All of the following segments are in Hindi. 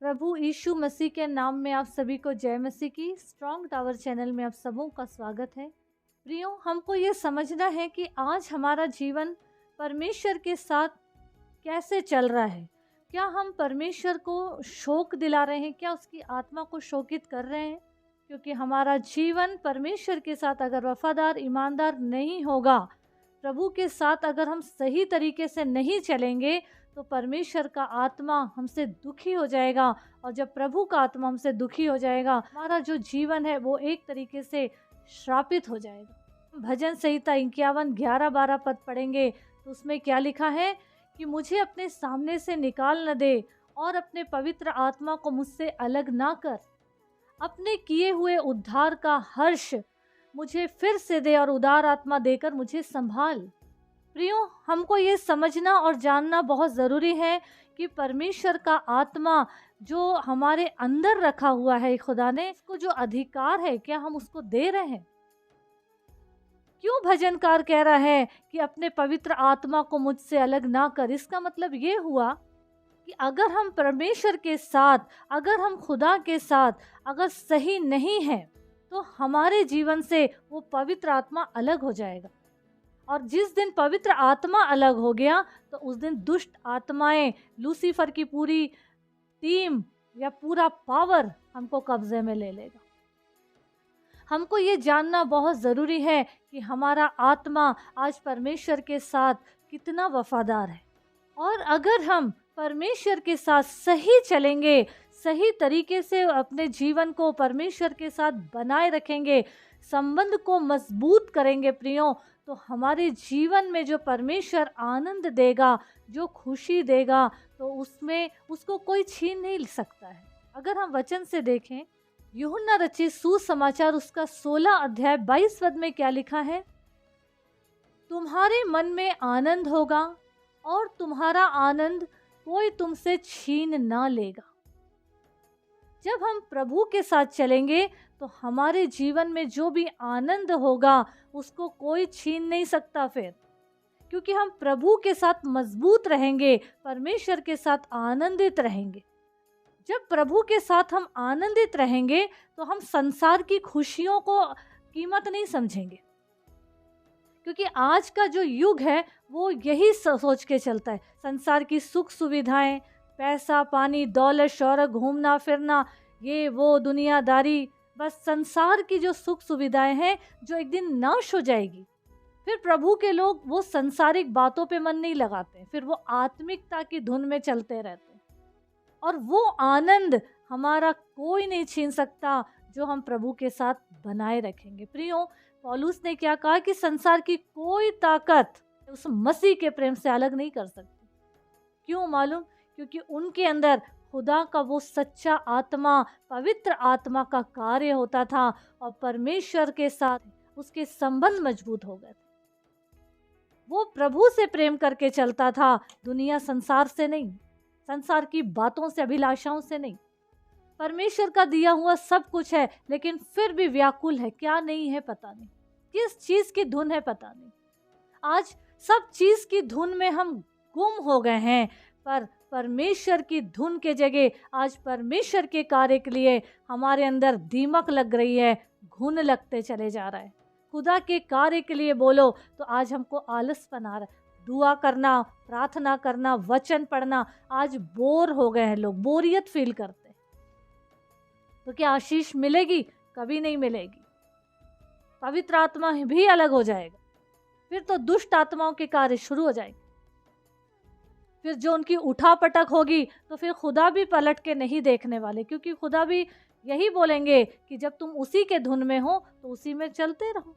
प्रभु यीशु मसीह के नाम में आप सभी को जय मसीह की। स्ट्रॉन्ग टावर चैनल में आप सबों का स्वागत है। प्रियो, हमको ये समझना है कि आज हमारा जीवन परमेश्वर के साथ कैसे चल रहा है। क्या हम परमेश्वर को शोक दिला रहे हैं? क्या उसकी आत्मा को शोकित कर रहे हैं? क्योंकि हमारा जीवन परमेश्वर के साथ अगर वफादार ईमानदार नहीं होगा, प्रभु के साथ अगर हम सही तरीके से नहीं चलेंगे, तो परमेश्वर का आत्मा हमसे दुखी हो जाएगा। और जब प्रभु का आत्मा हमसे दुखी हो जाएगा, हमारा जो जीवन है वो एक तरीके से श्रापित हो जाएगा। भजन संहिता 51:11-12 पद पढ़ेंगे तो उसमें क्या लिखा है कि मुझे अपने सामने से निकाल न दे और अपने पवित्र आत्मा को मुझसे अलग ना कर। अपने किए हुए उद्धार का हर्ष मुझे फिर से दे और उदार आत्मा देकर मुझे संभाल। प्रियो, हमको ये समझना और जानना बहुत ज़रूरी है कि परमेश्वर का आत्मा जो हमारे अंदर रखा हुआ है, खुदा ने इसको जो अधिकार है, क्या हम उसको दे रहे हैं? क्यों भजनकार कह रहा है कि अपने पवित्र आत्मा को मुझसे अलग ना कर? इसका मतलब ये हुआ कि अगर हम परमेश्वर के साथ, अगर हम खुदा के साथ अगर सही नहीं हैं, तो हमारे जीवन से वो पवित्र आत्मा अलग हो जाएगा। और जिस दिन पवित्र आत्मा अलग हो गया, तो उस दिन दुष्ट आत्माएं, लूसीफर की पूरी टीम या पूरा पावर हमको कब्जे में ले लेगा। हमको ये जानना बहुत ज़रूरी है कि हमारा आत्मा आज परमेश्वर के साथ कितना वफादार है। और अगर हम परमेश्वर के साथ सही चलेंगे, सही तरीके से अपने जीवन को परमेश्वर के साथ बनाए रखेंगे, संबंध को मजबूत करेंगे प्रियो, तो हमारे जीवन में जो परमेश्वर आनंद देगा, जो खुशी देगा, तो उसमें उसको कोई छीन नहीं सकता है। अगर हम वचन से देखें, यूहन्ना रचित सुसमाचार उसका 16 अध्याय 22 पद में क्या लिखा है? तुम्हारे मन में आनंद होगा और तुम्हारा आनंद कोई तुमसे छीन ना लेगा। जब हम प्रभु के साथ चलेंगे, तो हमारे जीवन में जो भी आनंद होगा उसको कोई छीन नहीं सकता फिर, क्योंकि हम प्रभु के साथ मजबूत रहेंगे, परमेश्वर के साथ आनंदित रहेंगे। जब प्रभु के साथ हम आनंदित रहेंगे, तो हम संसार की खुशियों को कीमत नहीं समझेंगे, क्योंकि आज का जो युग है वो यही सोच के चलता है। संसार की सुख सुविधाएं, पैसा पानी, दौलत शौहरत, घूमना फिरना, ये वो दुनियादारी, बस संसार की जो सुख सुविधाएं हैं जो एक दिन नाश हो जाएगी। फिर प्रभु के लोग वो संसारिक बातों पे मन नहीं लगाते, फिर वो आत्मिकता की धुन में चलते रहते हैं। और वो आनंद हमारा कोई नहीं छीन सकता जो हम प्रभु के साथ बनाए रखेंगे। प्रियो, पौलुस ने क्या कहा कि संसार की कोई ताकत उस मसीह के प्रेम से अलग नहीं कर सकती। क्यों मालूम? क्योंकि उनके अंदर खुदा का वो सच्चा आत्मा, पवित्र आत्मा का कार्य होता था और परमेश्वर के साथ उसके संबंध मजबूत हो गए थे। वो प्रभु से प्रेम करके चलता था, दुनिया संसार से नहीं, संसार की बातों से, अभिलाषाओं से नहीं। परमेश्वर का दिया हुआ सब कुछ है, लेकिन फिर भी व्याकुल है। क्या नहीं है पता नहीं, किस चीज की धुन है पता नहीं। आज सब चीज की धुन में हम गुम हो गए हैं, पर परमेश्वर की धुन के जगह आज परमेश्वर के कार्य के लिए हमारे अंदर दीमक लग रही है, घुन लगते चले जा रहा है। खुदा के कार्य के लिए बोलो तो आज हमको आलस बना रहा है। दुआ करना, प्रार्थना करना, वचन पढ़ना, आज बोर हो गए हैं लोग, बोरियत फील करते हैं। तो क्या आशीष मिलेगी? कभी नहीं मिलेगी। पवित्र आत्मा भी अलग हो जाएगा, फिर तो दुष्ट आत्माओं के कार्य शुरू हो जाएंगे। फिर जो उनकी उठापटक होगी, तो फिर खुदा भी पलट के नहीं देखने वाले, क्योंकि खुदा भी यही बोलेंगे कि जब तुम उसी के धुन में हो तो उसी में चलते रहो।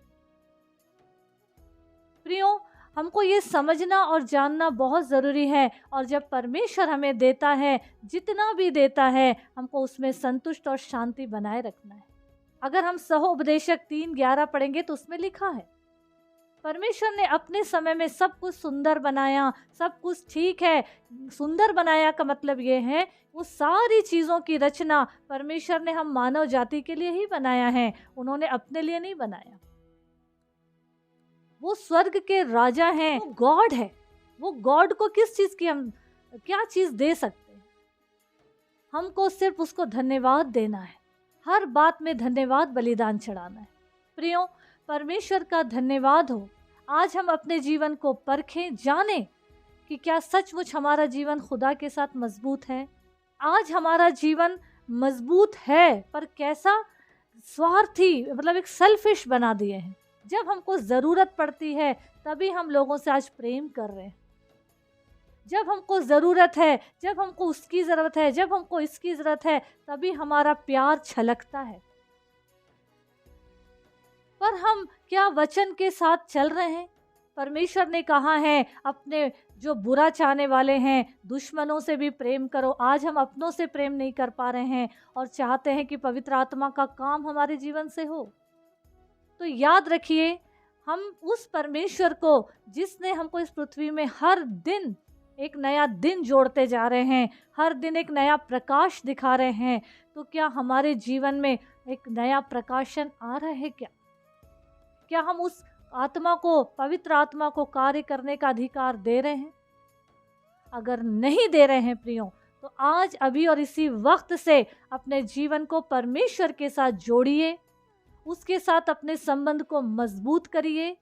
प्रियो, हमको ये समझना और जानना बहुत ज़रूरी है। और जब परमेश्वर हमें देता है, जितना भी देता है, हमको उसमें संतुष्ट और शांति बनाए रखना है। अगर हम सहोपदेशक 3:11 पढ़ेंगे तो उसमें लिखा है, परमेश्वर ने अपने समय में सब कुछ सुंदर बनाया, सब कुछ ठीक है। सुंदर बनाया का मतलब ये है, वो सारी चीज़ों की रचना परमेश्वर ने हम मानव जाति के लिए ही बनाया है, उन्होंने अपने लिए नहीं बनाया। वो स्वर्ग के राजा हैं, वो गॉड है। वो गॉड को किस चीज़ की हम क्या चीज़ दे सकते हैं? हमको सिर्फ उसको धन्यवाद देना है, हर बात में धन्यवाद बलिदान चढ़ाना है। प्रियो, परमेश्वर का धन्यवाद हो। आज हम अपने जीवन को परखें, जानें कि क्या सचमुच हमारा जीवन खुदा के साथ मजबूत है। आज हमारा जीवन मजबूत है, पर कैसा स्वार्थी, मतलब एक सेल्फिश बना दिए हैं। जब हमको ज़रूरत पड़ती है तभी हम लोगों से आज प्रेम कर रहे हैं। जब हमको ज़रूरत है, जब हमको उसकी ज़रूरत है, जब हमको इसकी ज़रूरत है, तभी हमारा प्यार छलकता है। पर हम क्या वचन के साथ चल रहे हैं? परमेश्वर ने कहा है अपने जो बुरा चाहने वाले हैं, दुश्मनों से भी प्रेम करो। आज हम अपनों से प्रेम नहीं कर पा रहे हैं और चाहते हैं कि पवित्र आत्मा का काम हमारे जीवन से हो। तो याद रखिए, हम उस परमेश्वर को, जिसने हमको इस पृथ्वी में हर दिन एक नया दिन जोड़ते जा रहे हैं, हर दिन एक नया प्रकाश दिखा रहे हैं, तो क्या हमारे जीवन में एक नया प्रकाशन आ रहा है? क्या हम उस आत्मा को, पवित्र आत्मा को कार्य करने का अधिकार दे रहे हैं? अगर नहीं दे रहे हैं प्रियो, तो आज अभी और इसी वक्त से अपने जीवन को परमेश्वर के साथ जोड़िए, उसके साथ अपने संबंध को मजबूत करिए,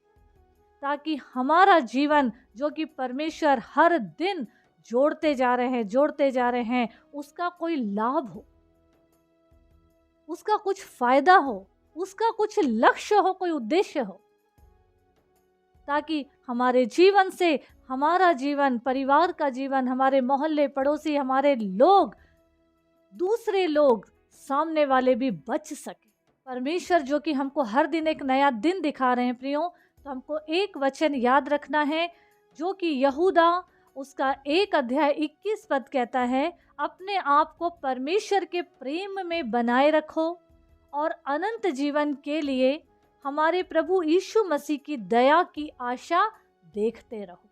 ताकि हमारा जीवन जो कि परमेश्वर हर दिन जोड़ते जा रहे हैं, उसका कोई लाभ हो, उसका कुछ फायदा हो, उसका कुछ लक्ष्य हो, कोई उद्देश्य हो, ताकि हमारे जीवन से हमारा जीवन, परिवार का जीवन, हमारे मोहल्ले पड़ोसी, हमारे लोग, दूसरे लोग, सामने वाले भी बच सके। परमेश्वर जो कि हमको हर दिन एक नया दिन दिखा रहे हैं प्रियो, तो हमको एक वचन याद रखना है जो कि यहूदा उसका 1 अध्याय 21 पद कहता है, अपने आप को परमेश्वर के प्रेम में बनाए रखो और अनंत जीवन के लिए हमारे प्रभु यीशु मसीह की दया की आशा देखते रहो।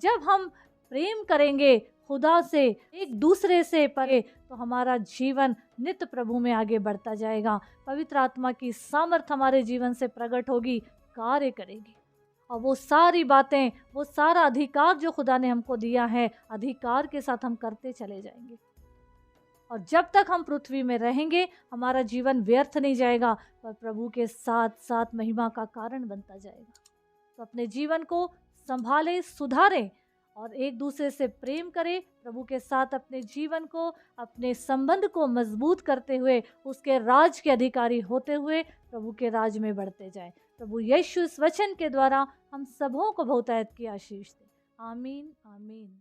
जब हम प्रेम करेंगे खुदा से, एक दूसरे से परे, तो हमारा जीवन नित्य प्रभु में आगे बढ़ता जाएगा। पवित्र आत्मा की सामर्थ हमारे जीवन से प्रकट होगी, कार्य करेगी, और वो सारी बातें, वो सारा अधिकार जो खुदा ने हमको दिया है, अधिकार के साथ हम करते चले जाएंगे। और जब तक हम पृथ्वी में रहेंगे, हमारा जीवन व्यर्थ नहीं जाएगा, पर प्रभु के साथ साथ महिमा का कारण बनता जाएगा। तो अपने जीवन को संभालें, सुधारें और एक दूसरे से प्रेम करें। प्रभु के साथ अपने जीवन को, अपने संबंध को मजबूत करते हुए, उसके राज के अधिकारी होते हुए प्रभु के राज में बढ़ते जाएं। प्रभु यीशु इस वचन के द्वारा हम सबों को बहुतायत की आशीष दे। आमीन, आमीन।